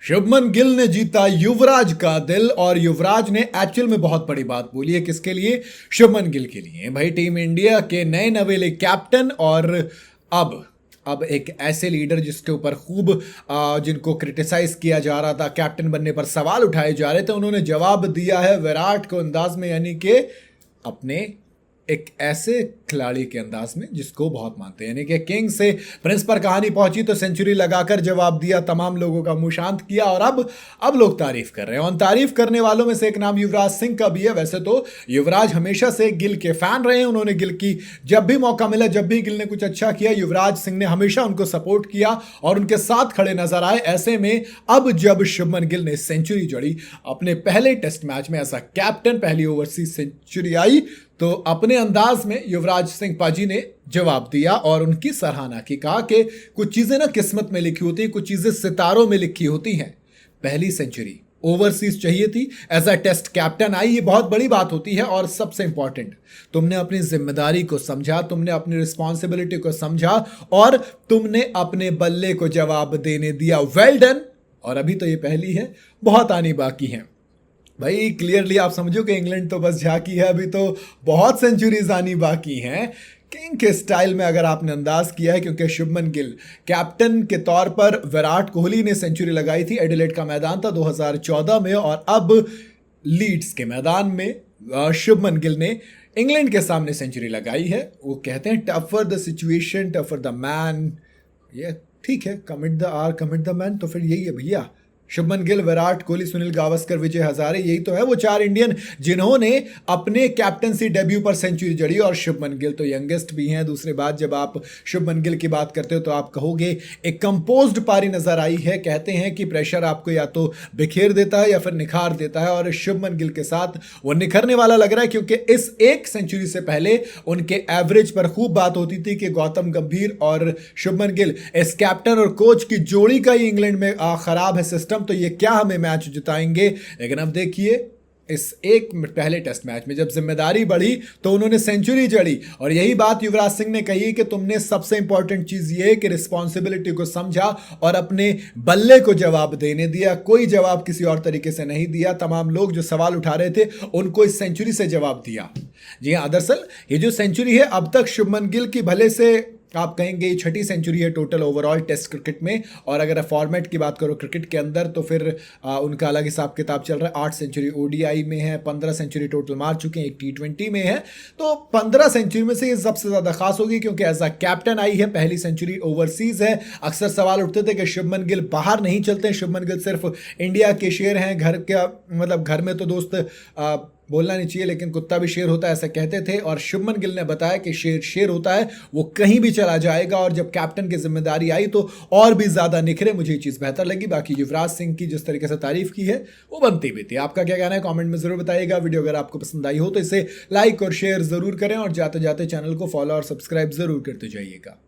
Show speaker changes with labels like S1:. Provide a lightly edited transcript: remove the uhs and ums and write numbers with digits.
S1: शुभमन गिल ने जीता युवराज का दिल और युवराज ने एक्चुअल में बहुत बड़ी बात बोली है। किसके लिए? शुभमन गिल के लिए। भाई टीम इंडिया के नए नवेले कैप्टन और अब एक ऐसे लीडर जिसके ऊपर खूब जिनको क्रिटिसाइज किया जा रहा था, कैप्टन बनने पर सवाल उठाए जा रहे थे, उन्होंने जवाब दिया है विराट को अंदाज में, यानी कि अपने एक ऐसे खिलाड़ी के अंदाज में जिसको बहुत मानते हैं। यानी कि किंग से प्रिंस पर कहानी पहुंची तो सेंचुरी लगाकर जवाब दिया, तमाम लोगों का मुंह शांत किया और अब लोग तारीफ कर रहे हैं। और तारीफ करने वालों में से एक नाम युवराज सिंह का भी है। वैसे तो युवराज हमेशा से गिल के फैन रहे हैं, उन्होंने गिल की जब भी मौका मिला, जब भी गिल ने कुछ अच्छा किया, युवराज सिंह ने हमेशा उनको सपोर्ट किया और उनके साथ खड़े नजर आए। ऐसे में अब जब शुभमन गिल ने सेंचुरी जड़ी अपने पहले टेस्ट मैच में, ऐसा कैप्टन पहली ओवरसीज सेंचुरी आई, तो अपने अंदाज में युवराज सिंह पाजी ने जवाब दिया और उनकी सराहना की। कहा कि कुछ चीजें ना किस्मत में लिखी होती है, कुछ चीजें सितारों में लिखी होती हैं। पहली सेंचुरी ओवरसीज चाहिए थी, एज अ टेस्ट कैप्टन आई, ये बहुत बड़ी बात होती है। और सबसे इंपॉर्टेंट, तुमने अपनी जिम्मेदारी को समझा, तुमने अपनी रिस्पॉन्सिबिलिटी को समझा और तुमने अपने बल्ले को जवाब देने दिया। Well done. और अभी तो ये पहली है, बहुत आनी बाकी है। भाई क्लियरली आप समझो कि इंग्लैंड तो बस झांकी है, अभी तो बहुत सेंचुरीज आनी बाकी हैं। किंग के स्टाइल में अगर आपने अंदाज किया है, क्योंकि शुभमन गिल कैप्टन के तौर पर विराट कोहली ने सेंचुरी लगाई थी, एडिलेड का मैदान था 2014 में, और अब लीड्स के मैदान में शुभमन गिल ने इंग्लैंड के सामने सेंचुरी लगाई है। वो कहते हैं tougher the situation tougher the man. ये ठीक है, commit the or commit the man, तो फिर यही है भैया। शुभमन गिल, विराट कोहली, सुनील गावस्कर, विजय हजारे, यही तो है वो चार इंडियन जिन्होंने अपने कैप्टनसी डेब्यू पर सेंचुरी जड़ी। और शुभमन गिल तो यंगेस्ट भी हैं। दूसरी बात, जब आप शुभमन गिल की बात करते हो तो आप कहोगे एक कंपोज्ड पारी नजर आई है। कहते हैं कि प्रेशर आपको या तो बिखेर देता है या फिर निखार देता है, और शुभमन गिल के साथ वो निखरने वाला लग रहा है, क्योंकि इस एक सेंचुरी से पहले उनके एवरेज पर खूब बात होती थी कि गौतम गंभीर और शुभमन गिल, इस कैप्टन और कोच की जोड़ी का ही इंग्लैंड में खराब है सिस्टम, तो ये क्या हमें मैच जिताएंगे। लेकिन अब देखिए, इस एक पहले टेस्ट मैच में जब जिम्मेदारी बढ़ी तो उन्होंने सेंचुरी जड़ी। और यही बात युवराज सिंह ने कही कि तुमने सबसे इंपॉर्टेंट चीज ये कि रिस्पॉन्सिबिलिटी को समझा और अपने बल्ले को जवाब देने दिया। कोई जवाब किसी और तरीके से नहीं दिया। तमाम लोग जो सवाल उठा रहे थे उनको इस सेंचुरी से जवाब दिया। जी हाँ, दरअसल ये जो सेंचुरी है, अब तक शुभमन गिल की भले से आप कहेंगे ये छठी सेंचुरी है टोटल ओवरऑल टेस्ट क्रिकेट में, और अगर फॉर्मेट की बात करो क्रिकेट के अंदर तो फिर उनका अलग हिसाब किताब चल रहा है। 8 सेंचुरी ओडीआई में है, 15 सेंचुरी टोटल मार चुके हैं, एक T20 में है। तो 15 सेंचुरी में से ये सबसे ज्यादा खास होगी क्योंकि एज अ कैप्टन आई है, पहली सेंचुरी ओवरसीज है। अक्सर सवाल उठते थे कि शुभमन गिल बाहर नहीं चलते, शुभमन गिल सिर्फ इंडिया के शेर हैं, घर का मतलब घर में तो दोस्त बोलना नहीं चाहिए लेकिन कुत्ता भी शेर होता है, ऐसा कहते थे। और शुभमन गिल ने बताया कि शेर शेर होता है, वो कहीं भी चला जाएगा, और जब कैप्टन की जिम्मेदारी आई तो और भी ज्यादा निखरे। मुझे ये चीज बेहतर लगी। बाकी युवराज सिंह की जिस तरीके से तारीफ की है वो बनती भी थी। आपका क्या कहना है कमेंट में जरूर बताइएगा। वीडियो अगर आपको पसंद आई हो तो इसे लाइक और शेयर जरूर करें, और जाते जाते चैनल को फॉलो और सब्सक्राइब जरूर करते जाइएगा।